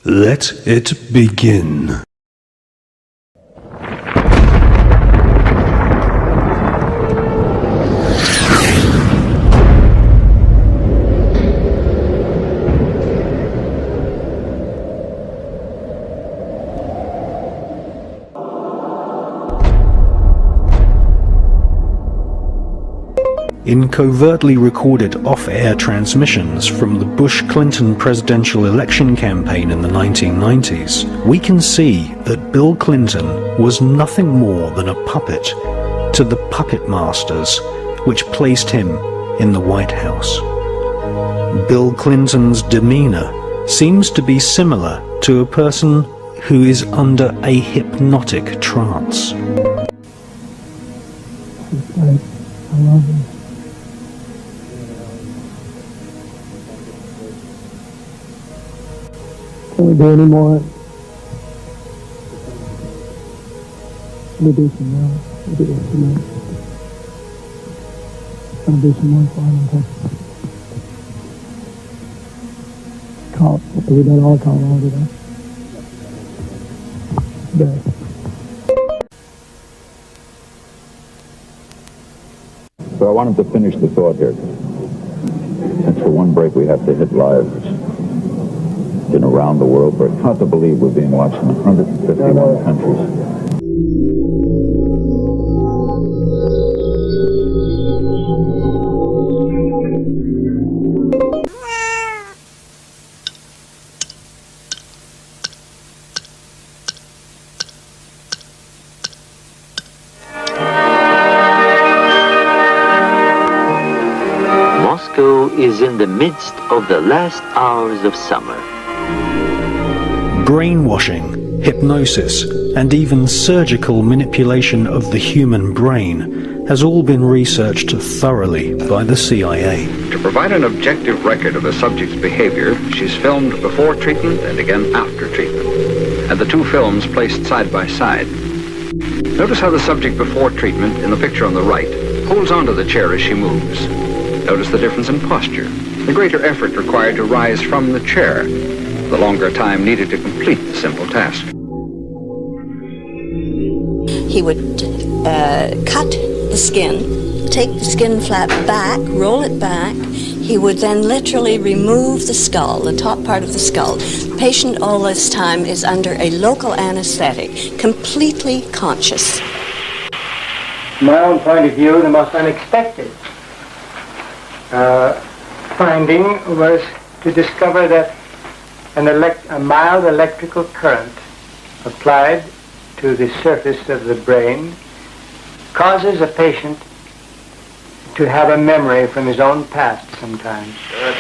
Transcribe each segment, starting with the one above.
Let it begin. In covertly recorded off-air transmissions from the Bush-Clinton presidential election campaign in the 1990s, we can see that Bill Clinton was nothing more than a puppet to the puppet masters which placed him in the White House. Bill Clinton's demeanor seems to be similar to a person who is under a hypnotic trance. I love him. Can we do any more? We'll do some more. We'll do some more. Gonna do some more final. Call. We done all call all today. There. So I wanted to finish the thought here. Since for one break we have to hit live in around the world, but it's hard to believe we're being watched in 151 countries. Moscow is in the midst of the last hours of summer. Brainwashing, hypnosis, and even surgical manipulation of the human brain has all been researched thoroughly by the CIA. To provide an objective record of the subject's behavior, she's filmed before treatment and again after treatment, and the two films placed side by side. Notice how the subject before treatment, in the picture on the right, holds onto the chair as she moves. Notice the difference in posture, the greater effort required to rise from the chair, the longer time needed to complete the simple task. He would cut the skin, take the skin flap back, roll it back. He would then literally remove the skull, the top part of the skull. The patient all this time is under a local anesthetic, completely conscious. From my own point of view, the most unexpected finding was to discover that a mild electrical current applied to the surface of the brain causes a patient to have a memory from his own past sometimes. Good.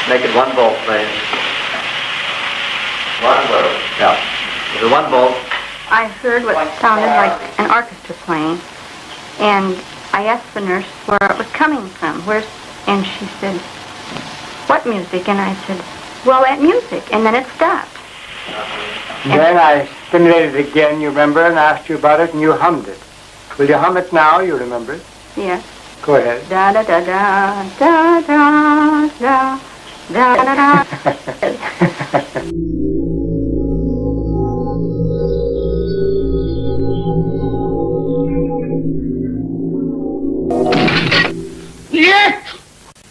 Make it 1 volt, please. 1 volt. Yeah. This is 1 volt. I heard what sounded like an orchestra playing, and I asked the nurse where it was coming from. And she said, "What music?" And I said, "Well, that music." And then it stopped. Then I stimulated it again, you remember, and asked you about it, and you hummed it. Will you hum it now? You remember it? Yes. Go ahead. Da da da da da da da da da da.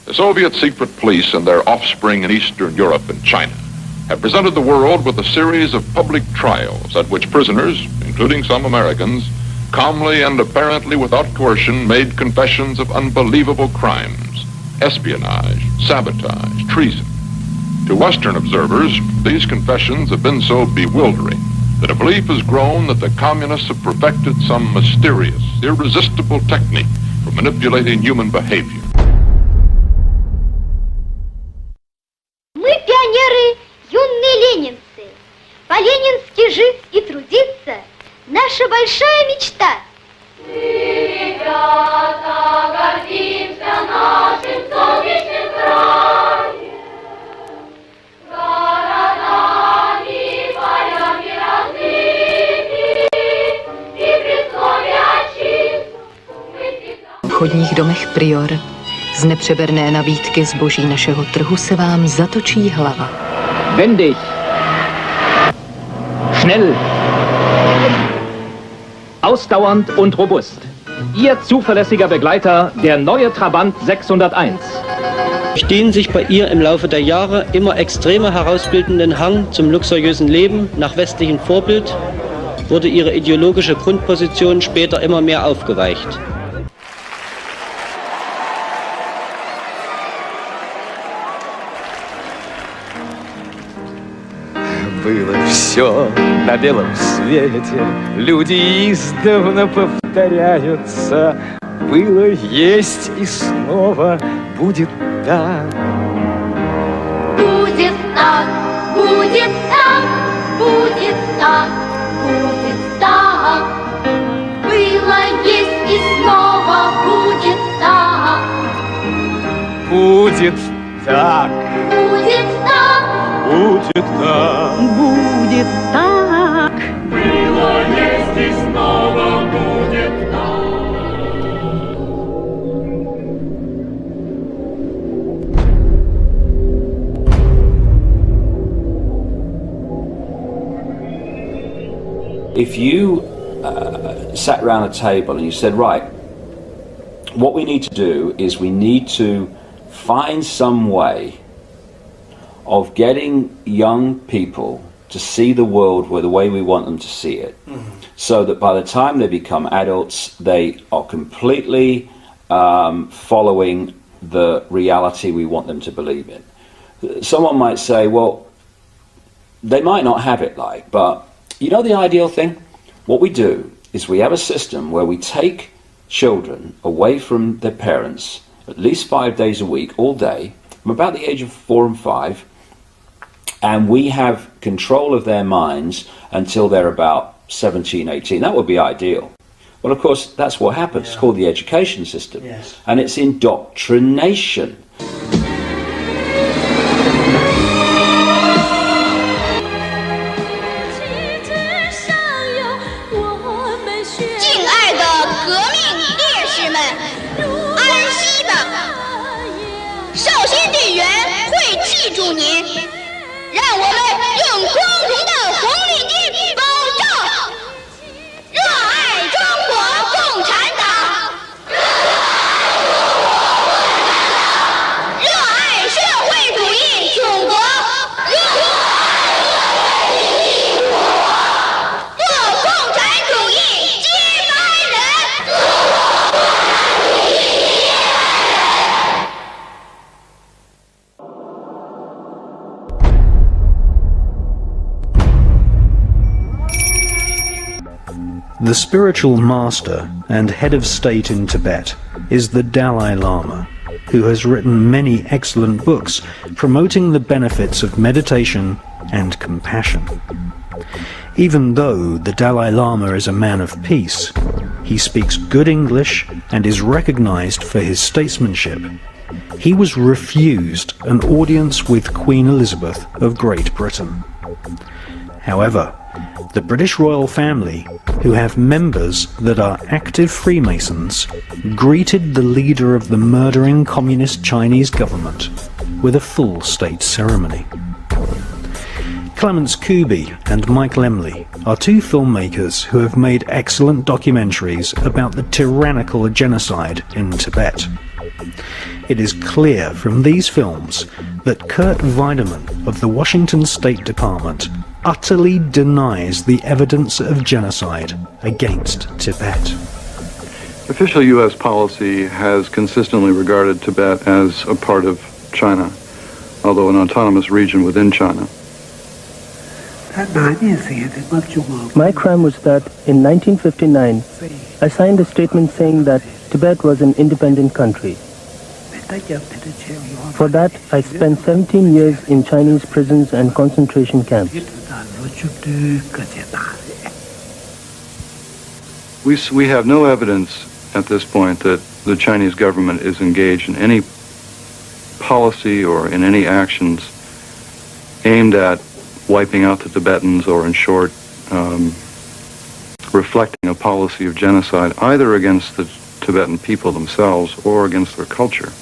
The Soviet secret police and their offspring in Eastern Europe and China have presented the world with a series of public trials at which prisoners, including some Americans, calmly and apparently without coercion made confessions of unbelievable crimes, espionage, sabotage, treason. To Western observers, these confessions have been so bewildering that a belief has grown that the communists have perfected some mysterious, irresistible technique for manipulating human behavior. Мы пионеры, юные ленинцы. По-ленински жить и трудиться – наша большая мечта. Мы, ребята, гордимся нашим солнечным краем, городами, полями разными, и при слове отчизну мы всегда... V obchodních domech Prior z nepřeberné nabídky zboží našeho trhu se vám zatočí hlava. Wendig. Schnell. Ausdauernd und robust. Ihr zuverlässiger Begleiter, der neue Trabant 601. Durch den sich bei ihr im Laufe der Jahre immer extremer herausbildenden Hang zum luxuriösen Leben nach westlichem Vorbild wurde ihre ideologische Grundposition später immer mehr aufgeweicht. Было все на белом свете, люди издавна повторяются. Было, есть и снова будет так. Будет так, будет так, будет так, будет так. Было, есть и снова будет так. Будет так. Будет так. Будет так. Будет так. Было, есть и снова будет так. If you sat around a table and you said, right, what we need to do is we need to find some way of getting young people to see the world the way we want them to see it, so that by the time they become adults, they are completely following the reality we want them to believe in. Someone might say, well, they might not have it but you know the ideal thing? What we do is we have a system where we take children away from their parents at least 5 days a week, all day, from about the age of 4 and 5, and we have control of their minds until they're about 17, 18. That would be ideal. Well, of course, that's what happens. Yeah. It's called the education system. Yes. And it's indoctrination. The spiritual master and head of state in Tibet is the Dalai Lama, who has written many excellent books promoting the benefits of meditation and compassion. Even though the Dalai Lama is a man of peace, he speaks good English and is recognized for his statesmanship. He was refused an audience with Queen Elizabeth of Great Britain. However, the British royal family, who have members that are active Freemasons, greeted the leader of the murdering communist Chinese government with a full state ceremony. Clements Kuby and Mike Lemley are two filmmakers who have made excellent documentaries about the tyrannical genocide in Tibet. It is clear from these films that Kurt Weidemann of the Washington State Department utterly denies the evidence of genocide against Tibet. Official U.S. policy has consistently regarded Tibet as a part of China, although an autonomous region within China. My crime was that in 1959, I signed a statement saying that Tibet was an independent country. For that, I spent 17 years in Chinese prisons and concentration camps. We have no evidence at this point that the Chinese government is engaged in any policy or in any actions aimed at wiping out the Tibetans, or in short, reflecting a policy of genocide either against the Tibetan people themselves or against their culture.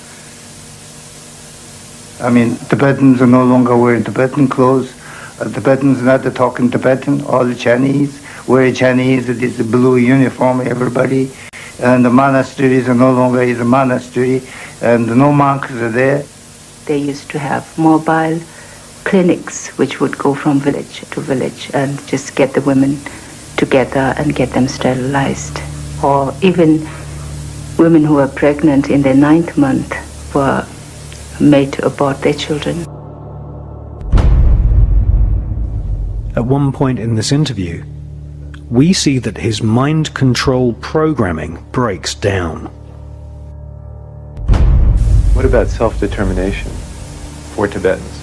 I mean, Tibetans are no longer wearing Tibetan clothes. Tibetans not talking Tibetan. All the Chinese wear Chinese. It is the blue uniform, everybody. And the monasteries are no longer is a monastery, and no monks are there. They used to have mobile clinics which would go from village to village and just get the women together and get them sterilized. Or even women who were pregnant in their 9th month were made to abort their children. At one point in this interview, we see that his mind control programming breaks down. What about self-determination for Tibetans?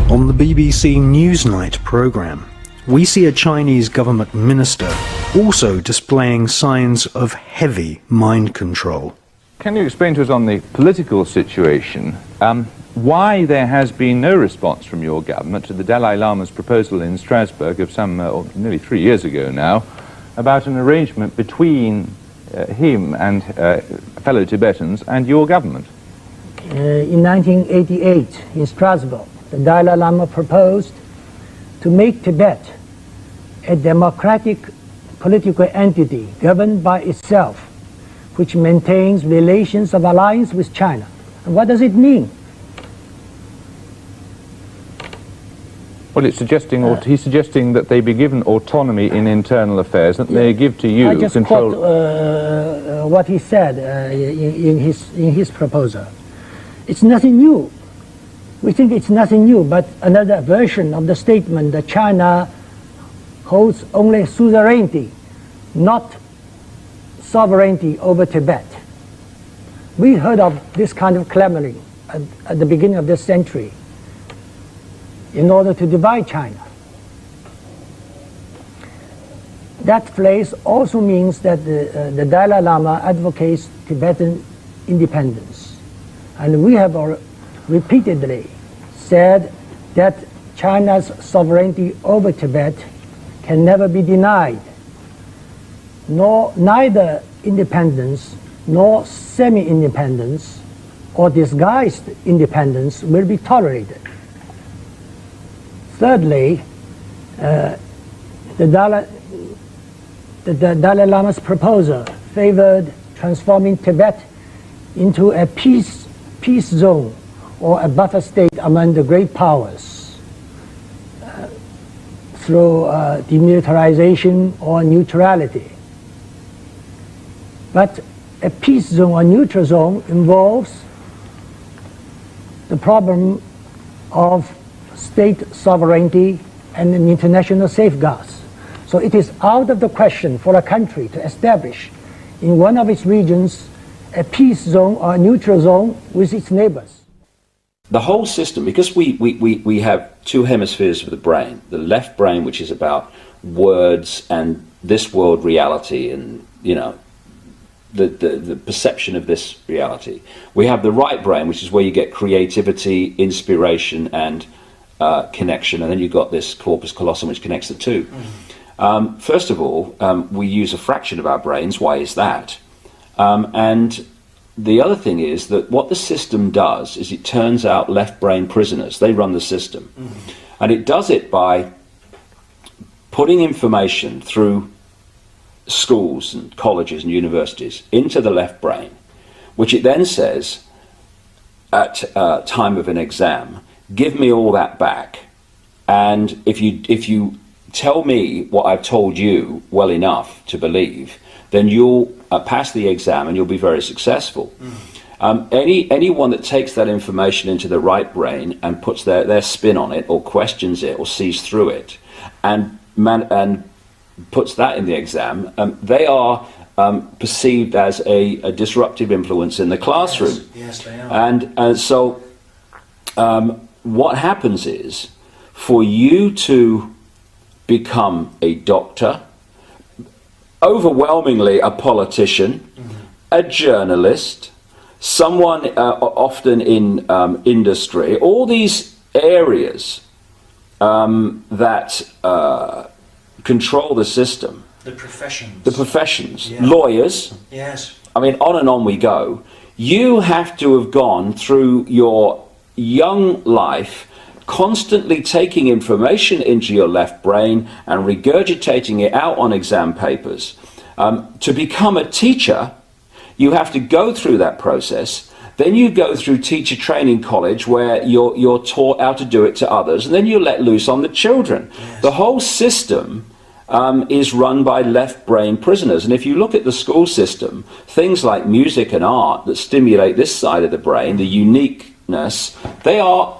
On the BBC Newsnight programme, we see a Chinese government minister also displaying signs of heavy mind control. Can you explain to us on the political situation why there has been no response from your government to the Dalai Lama's proposal in Strasbourg of nearly 3 years ago now about an arrangement between him and fellow Tibetans and your government? In 1988 in Strasbourg, the Dalai Lama proposed to make Tibet a democratic political entity governed by itself, which maintains relations of alliance with China. And what does it mean? Well, it's suggesting, or he's suggesting that they be given autonomy in internal affairs, that they give to you I just control. Quote what he said in his proposal. It's nothing new. We think it's nothing new, but another version of the statement that China holds only suzerainty, not sovereignty over Tibet. We heard of this kind of clamoring at the beginning of this century in order to divide China. That phrase also means that the Dalai Lama advocates Tibetan independence. And we have repeatedly said that China's sovereignty over Tibet can never be denied. Neither independence nor semi-independence or disguised independence will be tolerated. Thirdly, the Dalai Lama's proposal favored transforming Tibet into a peace zone or a buffer state among the great powers through demilitarization or neutrality. But a peace zone or neutral zone involves the problem of state sovereignty and international safeguards. So it is out of the question for a country to establish in one of its regions a peace zone or a neutral zone with its neighbors. The whole system, because we have two hemispheres of the brain, the left brain, which is about words and this world reality and, you know, the perception of this reality. We have the right brain, which is where you get creativity, inspiration, and connection, and then you've got this corpus callosum, which connects the two. First of all, we use a fraction of our brains. Why is that? And the other thing is that what the system does is it turns out left brain prisoners. They run the system. And it does it by putting information through schools and colleges and universities into the left brain, which it then says at time of an exam, give me all that back. And if you tell me what I've told you well enough to believe, then you'll pass the exam and you'll be very successful. Anyone that takes that information into the right brain and puts their spin on it or questions it or sees through it and puts that in the exam, they are perceived as a disruptive influence in the classroom. Yes, they are. And so what happens is, for you to become a doctor, overwhelmingly a politician, a journalist, someone often in industry, all these areas that control the system. The professions. The professions. Yeah. Lawyers. Yes. I mean, on and on we go. You have to have gone through your young life constantly taking information into your left brain and regurgitating it out on exam papers. To become a teacher, you have to go through that process. Then you go through teacher training college where you're taught how to do it to others, and then you let loose on the children. Yes. The whole system is run by left brain prisoners. And if you look at the school system, things like music and art that stimulate this side of the brain, the uniqueness, they are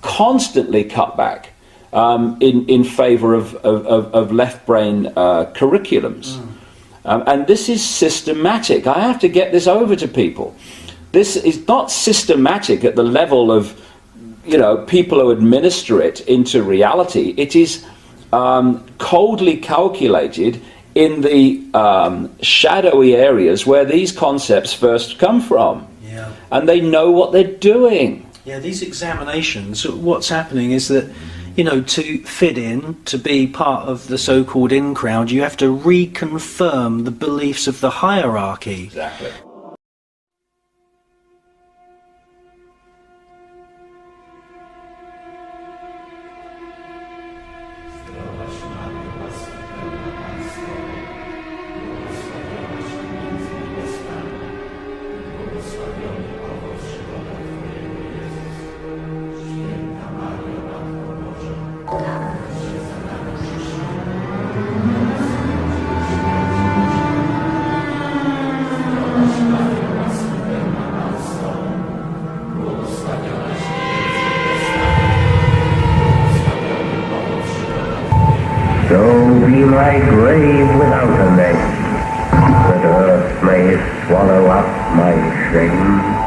constantly cut back in favor of left brain curriculums. And this is systematic. I have to get this over to people. This is not systematic at the level of, you know, people who administer it into reality. It is coldly calculated in the shadowy areas where these concepts first come from. Yeah. And they know what they're doing. Yeah, these examinations, what's happening is that, you know, to fit in, to be part of the so-called in crowd, you have to reconfirm the beliefs of the hierarchy. Exactly. So be my grave without a name, that earth may swallow up my shame.